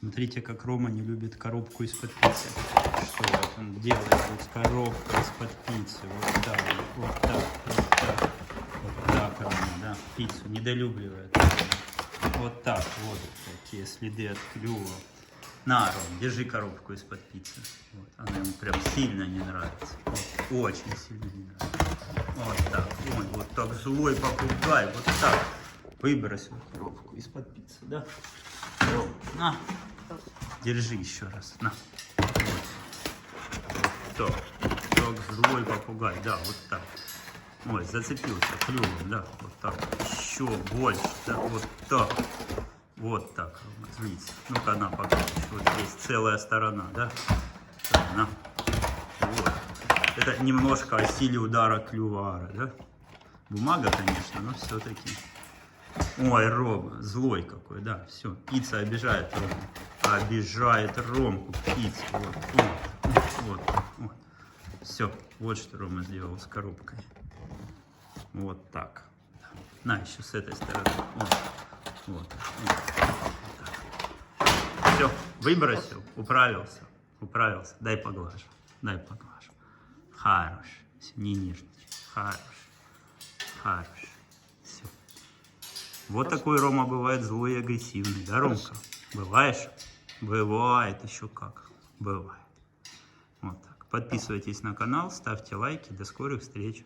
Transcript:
Смотрите, как Рома не любит коробку из-под пиццы. Что вот он делает вот с коробкой из-под пиццы. Вот так, вот так, вот так. Вот так, Рома, да, пиццу недолюбливает. Вот так, вот такие следы от клюва. На, Ром, держи коробку из-под пиццы. Вот, она ему прям сильно не нравится. Вот, очень сильно не нравится. Вот так, вот так злой попугай, вот так. Выбросил коробку из-под пиццы, да? Ром, на. Держи еще раз, на. Вот так злой попугай, да, вот так. Ой, зацепился клювом, да, вот так. Еще больше, да, вот так. Вот так, смотрите. Ну-ка, на, покажешь. Вот здесь целая сторона, да? Так, на. Вот. Это немножко о силе удара клювара, да? Бумага, конечно, но все-таки. Ой, Рома, злой какой, да, все. Пицца обижает Рому. Обижает Ромку пицца. Вот. Все, вот что Рома сделал с коробкой. Вот так. На, еще с этой стороны. Вот. Все, выбросил, управился. Дай поглажу. Хорош. Не нежничай. Хорош. Все. Вот такой Рома бывает злой и агрессивный, да, Ромка? Бываешь? Бывает еще как. Бывает. Вот так. Подписывайтесь на канал, ставьте лайки. До скорых встреч.